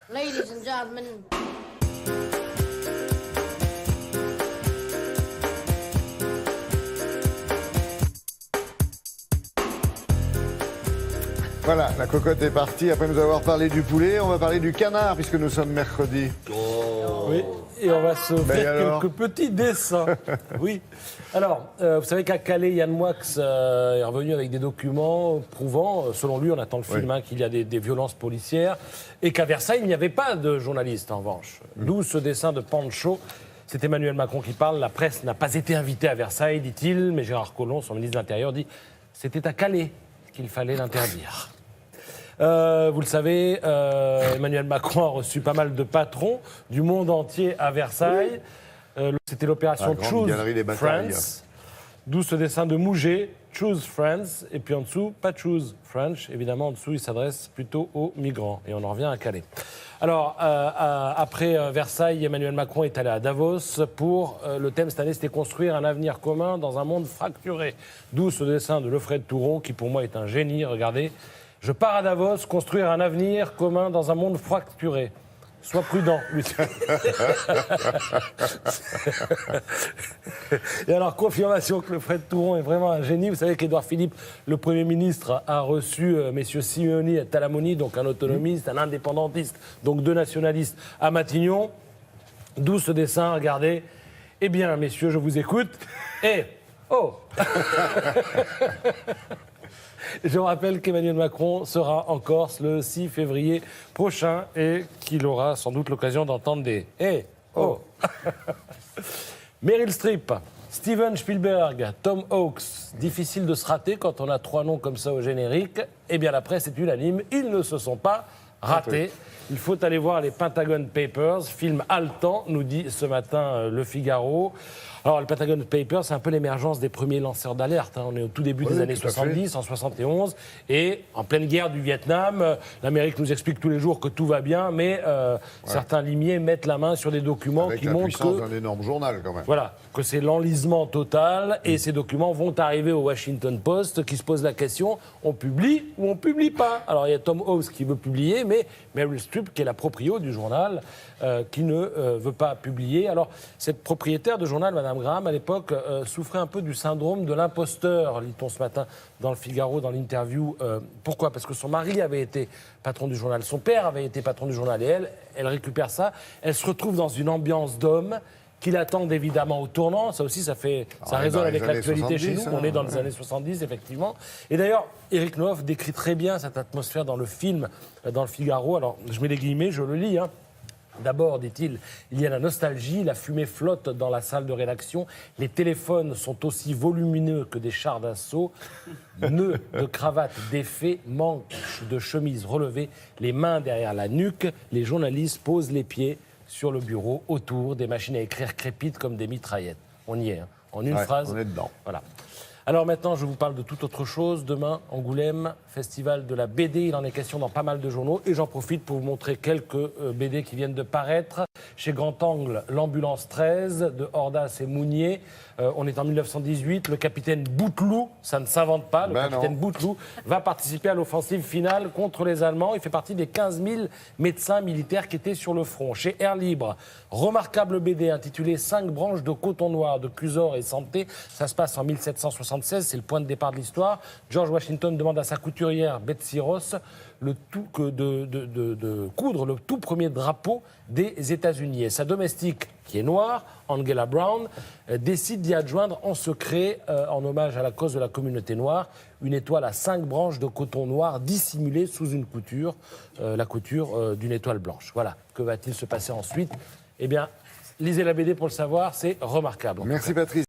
Ladies and gentlemen. Voilà, la cocotte est partie. Après nous avoir parlé du poulet, on va parler du canard, puisque nous sommes mercredi. Oui, et on va se faire alors quelques petits dessins. Oui. Alors, vous savez qu'à Calais, Yann Moix est revenu avec des documents prouvant, selon lui, on attend le film, qu'il y a des violences policières, et qu'à Versailles, il n'y avait pas de journalistes, en revanche. D'où ce dessin de Pancho. C'est Emmanuel Macron qui parle. La presse n'a pas été invitée à Versailles, dit-il, mais Gérard Collomb, son ministre de l'Intérieur, dit c'était à Calais qu'il fallait l'interdire. Vous le savez, Emmanuel Macron a reçu pas mal de patrons du monde entier à Versailles. C'était l'opération Choose France, d'où ce dessin de Mouget, Choose France, et puis en dessous, pas Choose French. Évidemment, en dessous, il s'adresse plutôt aux migrants. Et on en revient à Calais. Alors, après Versailles, Emmanuel Macron est allé à Davos pour, le thème cette année, c'était construire un avenir commun dans un monde fracturé. D'où ce dessin de Lefred Touron, qui pour moi est un génie, regardez. Je pars à Davos construire un avenir commun dans un monde fracturé. Sois prudent, lui. Et alors, confirmation que Lefred Touron est vraiment un génie. Vous savez qu'Édouard Philippe, le Premier ministre, a reçu messieurs Simeoni et Talamoni, donc un autonomiste, un indépendantiste, donc deux nationalistes, à Matignon. D'où ce dessin, regardez. Eh bien, messieurs, je vous écoute. Et... oh. Je rappelle qu'Emmanuel Macron sera en Corse le 6 février prochain et qu'il aura sans doute l'occasion d'entendre des « Eh, oh !» Meryl Streep, Steven Spielberg, Tom Hanks. Difficile de se rater quand on a trois noms comme ça au générique. Eh bien, la presse est unanime. Ils ne se sont pas ratés. Il faut aller voir les Pentagon Papers, film haletant, nous dit ce matin Le Figaro. Alors, le Pentagon Papers, c'est un peu l'émergence des premiers lanceurs d'alerte. On est au tout début des années 70, en 71, et en pleine guerre du Vietnam. L'Amérique nous explique tous les jours que tout va bien, mais certains limiers mettent la main sur des documents qui montrent que... Avec la puissance d'un énorme journal, quand même. Voilà, que c'est l'enlisement total, et ces documents vont arriver au Washington Post, qui se pose la question, on publie ou on publie pas? Alors, il y a Tom Hanks qui veut publier, mais Meryl Streep, qui est la proprio du journal, qui ne veut pas publier. Alors, cette propriétaire de journal, Madame Graham, à l'époque, souffrait un peu du syndrome de l'imposteur, lit-on ce matin dans le Figaro, dans l'interview. Pourquoi? Parce que son mari avait été patron du journal, son père avait été patron du journal, et elle récupère ça. Elle se retrouve dans une ambiance d'homme qui l'attendent évidemment au tournant. Ça aussi, ça résonne avec l'actualité chez nous. On est dans les années 70, effectivement. Et d'ailleurs, Éric Nohoff décrit très bien cette atmosphère dans le film, dans le Figaro. Alors, je mets les guillemets, je le lis, D'abord, dit-il, il y a la nostalgie, la fumée flotte dans la salle de rédaction, les téléphones sont aussi volumineux que des chars d'assaut, nœuds de cravate défaits, manches de chemise relevées, les mains derrière la nuque, les journalistes posent les pieds sur le bureau, autour, des machines à écrire crépitent comme des mitraillettes. On y est, en une phrase. On est dedans. Voilà. Alors maintenant, je vous parle de toute autre chose. Demain, Angoulême, festival de la BD. Il en est question dans pas mal de journaux. Et j'en profite pour vous montrer quelques BD qui viennent de paraître. Chez Grand Angle, L'Ambulance 13 de Hordas et Mounier. On est en 1918. Le capitaine Bouteloup, ça ne s'invente pas, capitaine Bouteloup va participer à l'offensive finale contre les Allemands. Il fait partie des 15 000 médecins militaires qui étaient sur le front. Chez Air Libre, remarquable BD intitulée 5 branches de coton noir de Cusor et Santé. Ça se passe en 1776, c'est le point de départ de l'histoire. George Washington demande à sa couturière Betsy Ross de coudre le tout premier drapeau des États-Unis. Et sa domestique, qui est noire, Angela Brown, décide d'y adjoindre en secret, en hommage à la cause de la communauté noire, une étoile à 5 branches de coton noir dissimulée sous une couture, la couture d'une étoile blanche. Voilà. Que va-t-il se passer ensuite? Eh bien, lisez la BD pour le savoir, c'est remarquable. Merci Patrice.